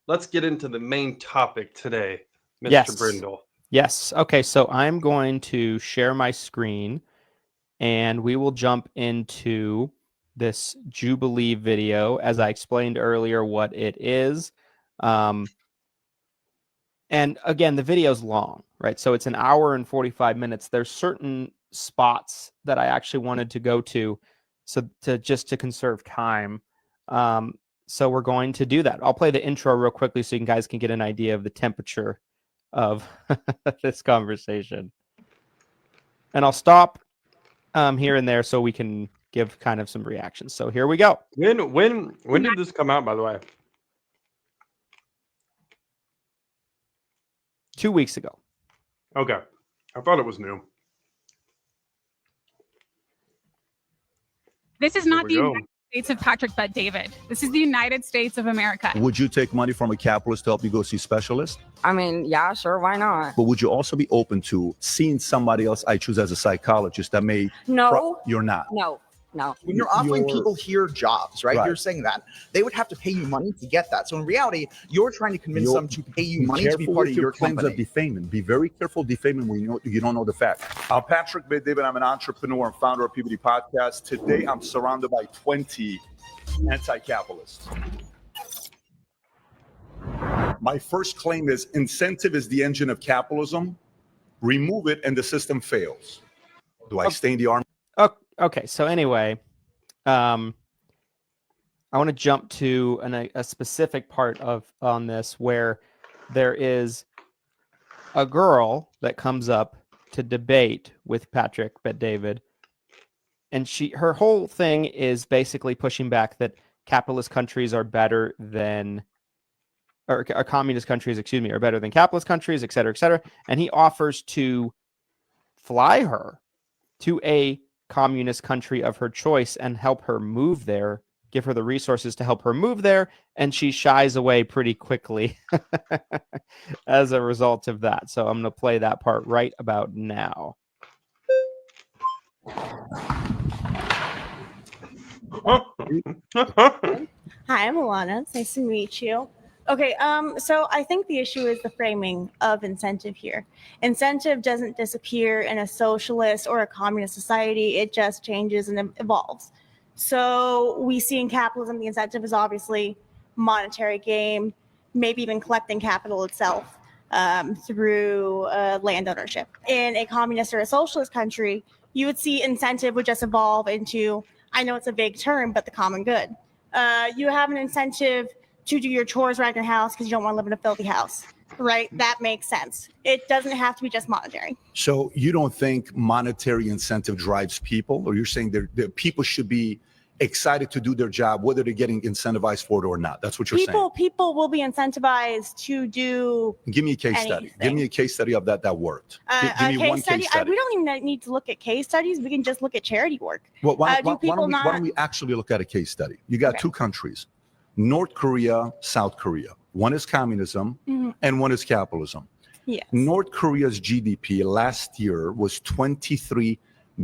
let's get into the main topic today, Mr. Yes. Brindle. Yes. Okay, so I'm going to share my screen, and we will jump into this Jubilee video, as I explained earlier what it is. And again, the video's long, right? So it's an hour and 45 minutes. There's certain spots that I actually wanted to go to, so to conserve time. So we're going to do that. I'll play the intro real quickly so you guys can get an idea of the temperature of this conversation. And I'll stop here and there so we can give kind of some reactions. So here we go. When did this come out, by the way? 2 weeks ago. Okay. I thought it was new. This is not the United States of Patrick Bet-David. This is the United States of America. Would you take money from a capitalist to help you go see specialists? I mean, yeah, sure, why not? But would you also be open to seeing somebody else I choose as a psychologist that may... No. You're not. No. When you're offering people here jobs, right? You're saying that they would have to pay you money to get that. So in reality, you're trying to convince them to pay you money to be part of your claims company. of defaming. Be very careful defaming when you don't know the fact. I'm Patrick Bet-David. I'm an entrepreneur and founder of PBD Podcast. Today, I'm surrounded by 20 anti-capitalists. My first claim is incentive is the engine of capitalism. Remove it and the system fails. Do I stay in the army? Okay, so anyway, I want to jump to a specific part on this where there is a girl that comes up to debate with Patrick Bet-David, and her whole thing is basically pushing back that capitalist countries are better than, or communist countries, are better than capitalist countries, et cetera, et cetera. And he offers to fly her to a communist country of her choice and help her move there, give her the resources to help her move there, and she shies away pretty quickly as a result of that. So I'm going to play that part right about now. Hi, I'm Alana. It's nice to meet you. Okay, so I think the issue is the framing of incentive here. Incentive doesn't disappear in a socialist or a communist society. It just changes and evolves. So we see in capitalism, the incentive is obviously monetary gain, maybe even collecting capital itself through land ownership. In a communist or a socialist country, you would see incentive would just evolve into, I know it's a vague term, but the common good. You have an incentive to do your chores around your house because you don't want to live in a filthy house, right? That makes sense. It doesn't have to be just monetary. So you don't think monetary incentive drives people, or you're saying that people should be excited to do their job, whether they're getting incentivized for it or not? That's what you're saying. People will be incentivized to do. Give me a case study. Give me a case study of that worked. Give me one case study. We don't even need to look at case studies. We can just look at charity work. Well, why don't we actually look at a case study? You got two countries, North Korea, South Korea. One is communism and one is capitalism. Yes. North Korea's GDP last year was $23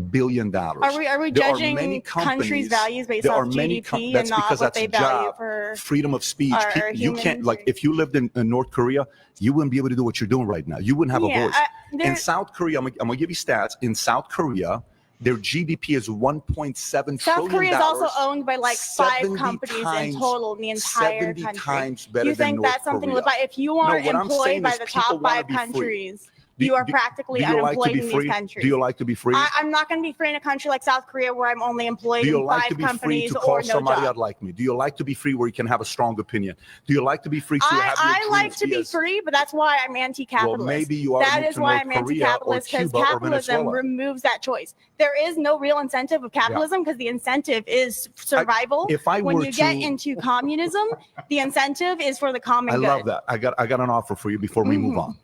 billion. Are we judging countries' values based off GDP and not what they value for freedom of speech? You can't, like, if you lived in North Korea, you wouldn't be able to do what you're doing right now. You wouldn't have a voice. In South Korea, I'm gonna give you stats. In South Korea, their GDP is $1.7 trillion. South Korea is also owned by like 5 companies in total in the entire 70 country. Times better you think than that's something to live by? If you are employed by the top 5 countries, you are practically unemployed in these countries. Do you like to be free? I'm not going to be free in a country like South Korea where I'm only employed in 5 companies or no job. Do you like to be free to call somebody out like me? Do you like to be free where you can have a strong opinion? Do you like to be free to have your I like to be free, but that's why I'm anti-capitalist. Well, maybe you are. That is why I'm anti-capitalist, because capitalism removes that choice. There is no real incentive of capitalism because the incentive is survival. When you get into communism, the incentive is for the common good. I love that. I got an offer for you before we move on.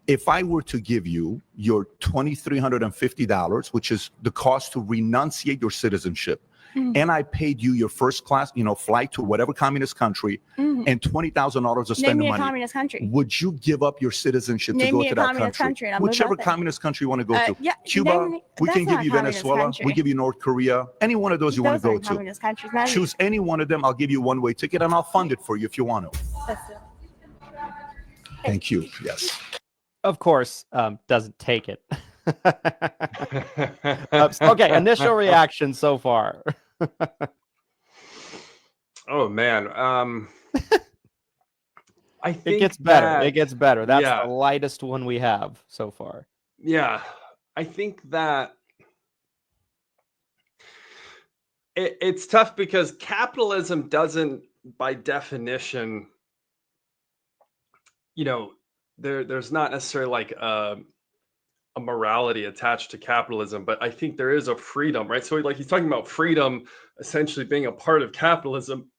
If I were to give you your $2,350, which is the cost to renunciate your citizenship, and I paid you your first class, flight to whatever communist country, and $20,000 to spend the money, communist country. Would you give up your citizenship to go to that country? Whichever communist country you want to go to. Cuba, we can give you Venezuela, we give you North Korea, any one of those you want to go to. Choose any one of them. I'll give you one-way ticket, and I'll fund it for you if you want to. Thank you. Yes. Of course, doesn't take it. Okay, initial reaction so far. Oh man, I think It gets better. that- It gets better. That's yeah. the lightest one we have so far. Yeah, I think that it's tough because capitalism doesn't, by definition, there's not necessarily like a morality attached to capitalism, but I think there is a freedom, right? So like he's talking about freedom essentially being a part of capitalism.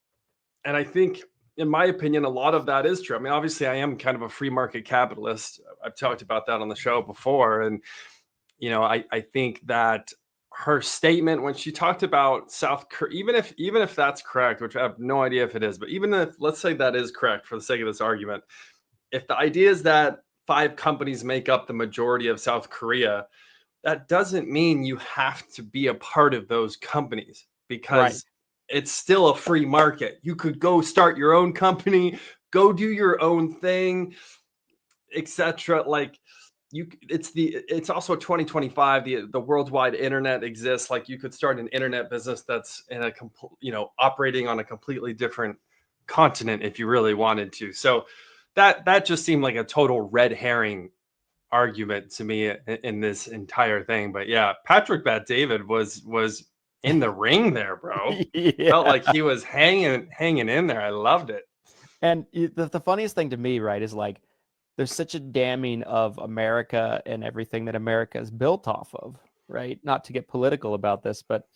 And I think, in my opinion, a lot of that is true. I mean, obviously I am kind of a free market capitalist. I've talked about that on the show before. And, I think that her statement when she talked about South Korea, even if that's correct, which I have no idea if it is, but even if, let's say that is correct for the sake of this argument, if the idea is that 5 companies make up the majority of South Korea, that doesn't mean you have to be a part of those companies, because it's still a free market. You could go start your own company, go do your own thing, etc. Like it's also 2025. The worldwide internet exists. Like you could start an internet business that's in a operating on a completely different continent if you really wanted to. So that just seemed like a total red herring argument to me in this entire thing. But yeah, Patrick Bet-David was in the ring there, bro. Yeah. Felt like he was hanging in there. I loved it. And the funniest thing to me, right, is like there's such a damning of America and everything that America is built off of, right? Not to get political about this, but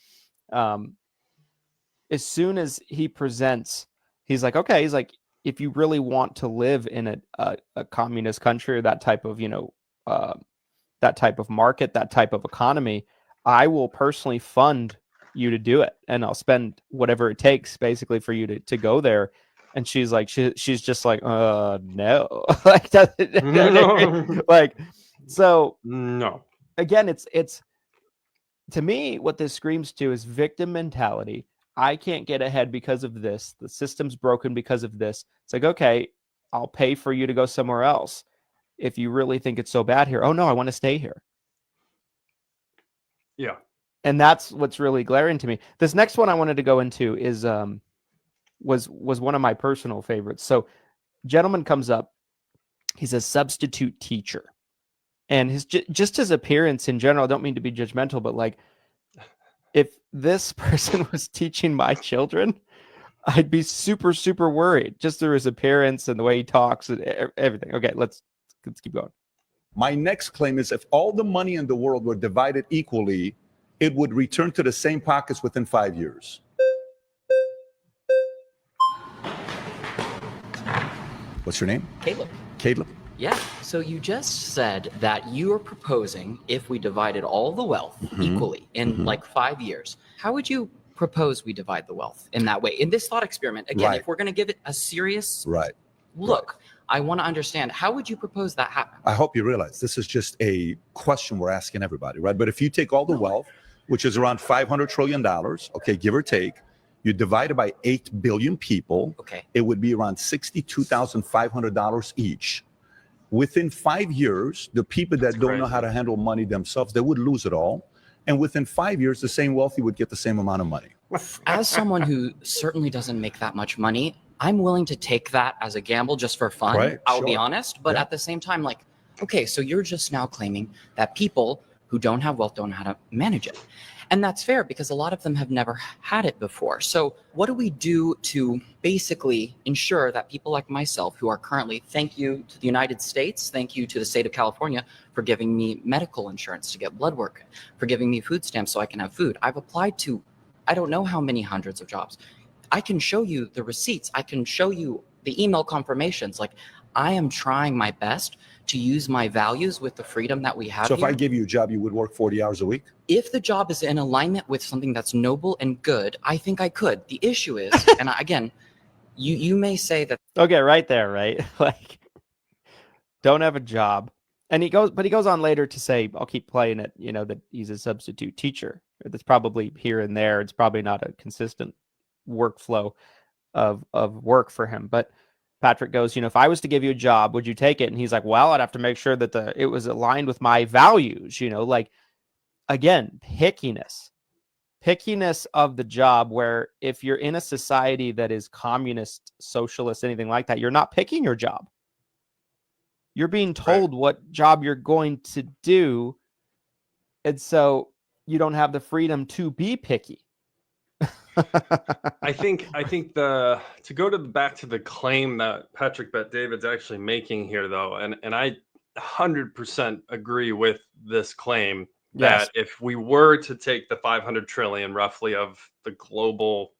as soon as he presents, he's like, okay, he's like, if you really want to live in a communist country or that type of, that type of market, that type of economy, I will personally fund you to do it. And I'll spend whatever it takes basically for you to go there. And she's like, she's just like, no, like, No. like, so No. again, it's to me, what this screams to is victim mentality. I can't get ahead because of this. The system's broken because of this. It's like, okay, I'll pay for you to go somewhere else if you really think it's so bad here. Oh no, I want to stay here. Yeah. And that's what's really glaring to me. This next one I wanted to go into is was one of my personal favorites. So, gentleman comes up. He's a substitute teacher, and just his appearance in general. I don't mean to be judgmental, but like, if this person was teaching my children, I'd be super, super worried just through his appearance and the way he talks and everything. Okay, let's keep going. My next claim is if all the money in the world were divided equally, it would return to the same pockets within 5 years. What's your name? Caleb. Caleb. Yeah. So you just said that you are proposing if we divided all the wealth equally in like 5 years. How would you propose we divide the wealth in that way? In this thought experiment, again, if we're going to give it a serious look, I want to understand, how would you propose that happen? I hope you realize this is just a question we're asking everybody, right? But if you take all the wealth, which is around $500 trillion, okay, give or take, you divide it by 8 billion people, it would be around $62,500 each. Within 5 years, the people that don't know how to handle money themselves, they would lose it all. And within 5 years, the same wealthy would get the same amount of money. As someone who certainly doesn't make that much money, I'm willing to take that as a gamble just for fun. I'll be honest. But at the same time, like, okay, so you're just now claiming that people who don't have wealth don't know how to manage it. And that's fair because a lot of them have never had it before. So what do we do to basically ensure that people like myself who are currently, thank you to the United States, thank you to the state of California for giving me medical insurance to get blood work, for giving me food stamps so I can have food. I've applied to, I don't know how many hundreds of jobs. I can show you the receipts. I can show you the email confirmations. Like, I am trying my best to use my values with the freedom that we have. So if I give you a job, you would work 40 hours a week? If the job is in alignment with something that's noble and good, I think I could. The issue is, and again, you may say that. Okay, right there, right? Like, don't have a job. And he goes on later to say, I'll keep playing it, that he's a substitute teacher. That's probably here and there. It's probably not a consistent workflow of work for him. But Patrick goes, if I was to give you a job, would you take it? And he's like, well, I'd have to make sure that it was aligned with my values, like, again, pickiness of the job, where if you're in a society that is communist, socialist, anything like that, you're not picking your job. You're being told what job you're going to do. And so you don't have the freedom to be picky. I think to go back to the claim that Patrick Bet-David's actually making here, though, and I 100% agree with this claim that if we were to take the 500 trillion roughly of the global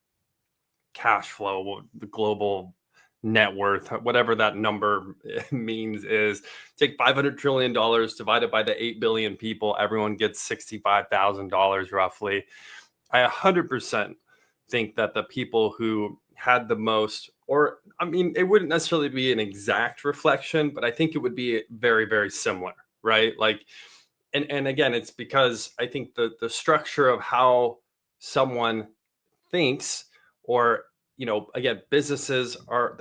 cash flow, the global net worth, whatever that number means, is take $500 trillion divided by the 8 billion people, everyone gets $65,000 roughly. I 100% think that the people who had the most, or I mean, it wouldn't necessarily be an exact reflection, but I think it would be very, very similar, right? Like, and again, it's because I think the structure of how someone thinks, or, again, businesses are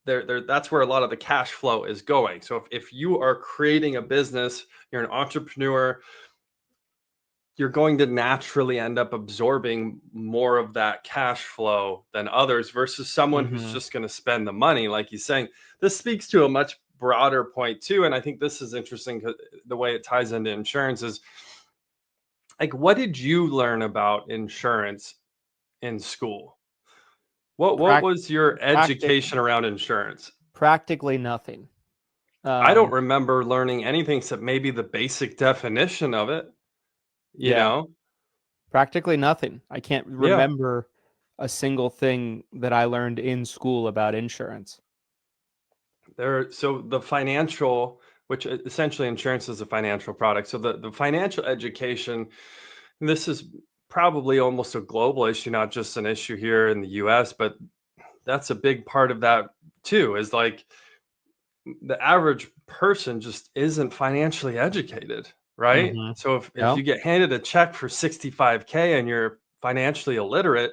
that's where a lot of the cash flow is going. So if you are creating a business, you're an entrepreneur, you're going to naturally end up absorbing more of that cash flow than others versus someone who's just going to spend the money. Like he's saying, this speaks to a much broader point too. And I think this is interesting because the way it ties into insurance is, like, what did you learn about insurance in school? What was your education around insurance? Practically nothing. I don't remember learning anything except maybe the basic definition of it. You know, practically nothing. I can't remember a single thing that I learned in school about insurance. So the financial, which essentially insurance is a financial product. So the financial education, and this is probably almost a global issue, not just an issue here in the US, but that's a big part of that too, is like the average person just isn't financially educated. Right. So if you get handed a check for $65K and you're financially illiterate,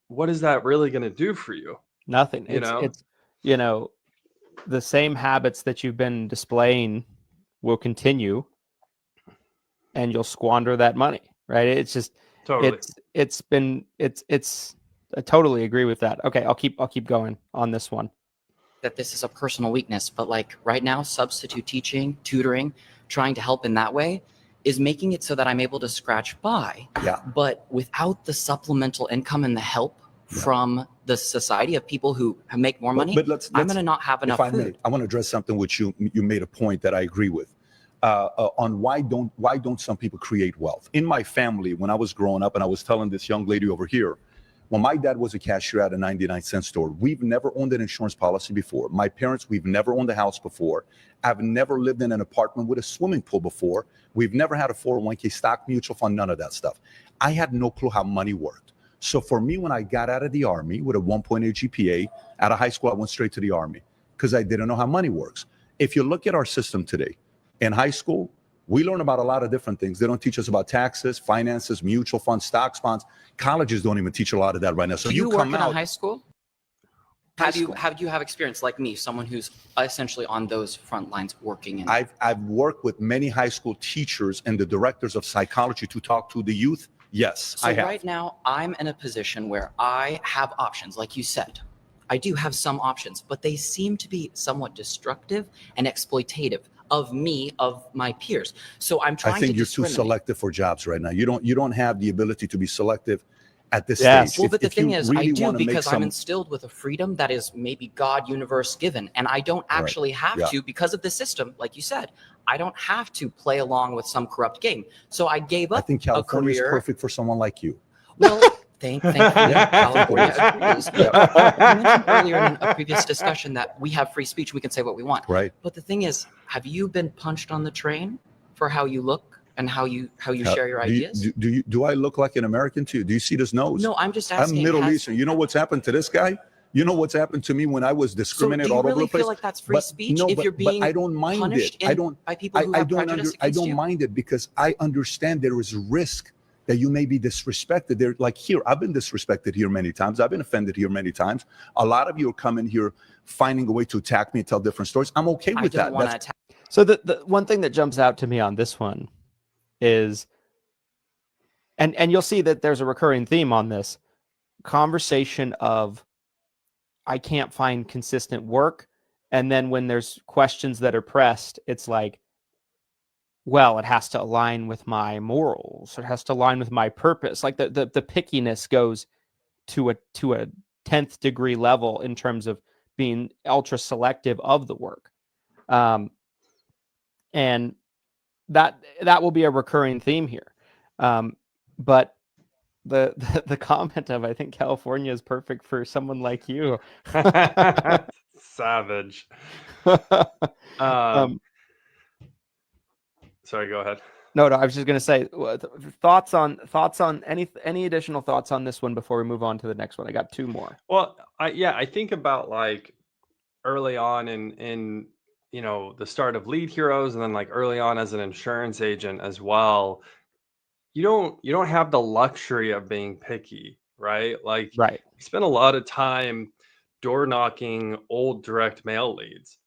what is that really going to do for you? Nothing. It's the same habits that you've been displaying will continue, and you'll squander that money. Right. It's just totally. I totally agree with that. Okay, I'll keep going on this one. That this is a personal weakness, but like right now, substitute teaching, tutoring, trying to help in that way is making it so that I'm able to scratch by, but without the supplemental income and the help from the society of people who make more money, I'm going to not have enough food. I want to address something which you made a point that I agree with on why don't some people create wealth? In my family, when I was growing up, and I was telling this young lady over here, when my dad was a cashier at a 99-cent store, we've never owned an insurance policy before. My parents, we've never owned a house before. I've never lived in an apartment with a swimming pool before. We've never had a 401k, stock, mutual fund, none of that stuff. I had no clue how money worked. So for me, when I got out of the Army with a 1.8 GPA, out of high school, I went straight to the Army because I didn't know how money works. If you look at our system today, in high school, we learn about a lot of different things. They don't teach us about taxes, finances, mutual funds, stocks, bonds. Colleges don't even teach a lot of that right now. So you come out in high school? How do you have experience like me, someone who's essentially on those front lines working in? I've worked with many high school teachers and the directors of psychology to talk to the youth. Yes, so I have. Right now, I'm in a position where I have options, like you said. I do have some options, but they seem to be somewhat destructive and exploitative of me, of my peers. So I'm trying to I think you're too selective for jobs right now. You don't have the ability to be selective at this stage. Well, but the thing is, I do, because I'm instilled with a freedom that is maybe God universe given, and I don't actually have to, because of the system, like you said, I don't have to play along with some corrupt game. So I gave up. I think California is perfect for someone like you. Well, thankfully, California agrees. I mentioned earlier in a previous discussion that we have free speech; we can say what we want. Right. But the thing is, have you been punched on the train for how you look and how you share your ideas? Do I look like an American to you? Do you see this nose? No, I'm just asking. I'm Middle Eastern. You know what's happened to this guy? You know what's happened to me when I was discriminated all over the place? Do you really feel like that's free speech if you're being I don't mind punished it. by people who have prejudice against you? I don't mind it because I understand there is risk that you may be disrespected. They're like, here, I've been disrespected here many times. I've been offended here many times. A lot of you are coming here finding a way to attack me and tell different stories. I'm okay with that. So the one thing that jumps out to me on this one is, and you'll see that there's a recurring theme on this conversation of, I can't find consistent work. And then when there's questions that are pressed, it's like, well, it has to align with my morals. It has to align with my purpose. Like the pickiness goes to a 10th degree level in terms of being ultra selective of the work. And that will be a recurring theme here. But the comment of, I think California is perfect for someone like you. Savage. Sorry, go ahead. No, I was just going to say, thoughts on any additional thoughts on this one before we move on to the next one. I got two more. Well, I think about like early on in the start of Lead Heroes, and then like early on as an insurance agent as well. You don't have the luxury of being picky, right? Like, right. You spend a lot of time door knocking old direct mail leads.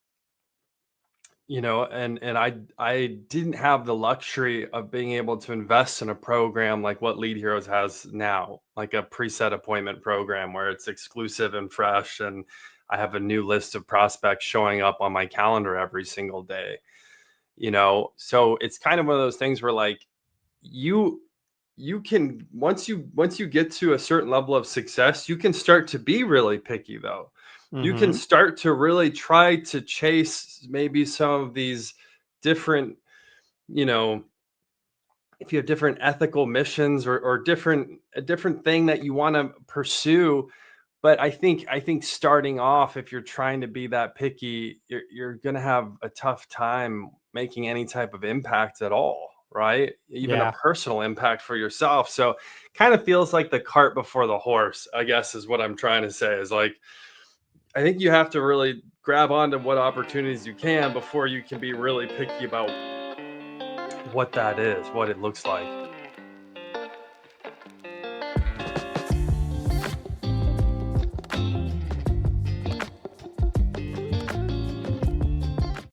And I didn't have the luxury of being able to invest in a program like what Lead Heroes has now, like a preset appointment program where it's exclusive and fresh, and I have a new list of prospects showing up on my calendar every single day. So it's kind of one of those things where like you can, once you get to a certain level of success, you can start to be really picky though. You can start to really try to chase maybe some of these different, if you have different ethical missions or a different thing that you want to pursue. But I think starting off, if you're trying to be that picky, you're going to have a tough time making any type of impact at all, right? Even a personal impact for yourself. So kind of feels like the cart before the horse, I guess, is what I'm trying to say, is like, I think you have to really grab onto what opportunities you can before you can be really picky about what that is, what it looks like.